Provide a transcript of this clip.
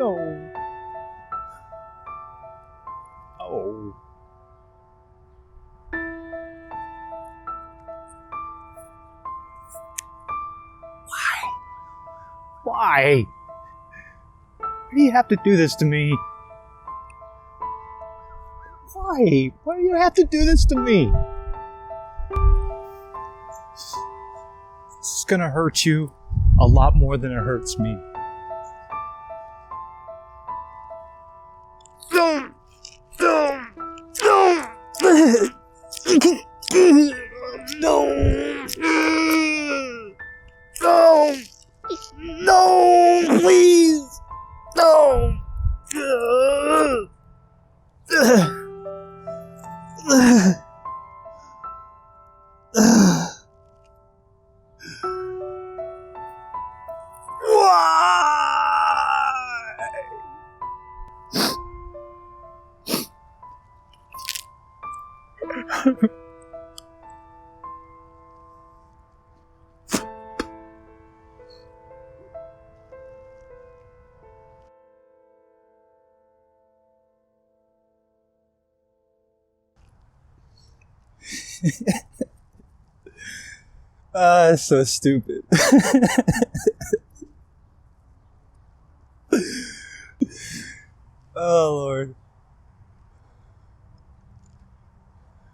No. Oh. Why? Why do you have to do this to me? Why? Why do you have to do this to me? This is gonna hurt you a lot more than it hurts me. No! No, please! No! It's so stupid. Oh, Lord.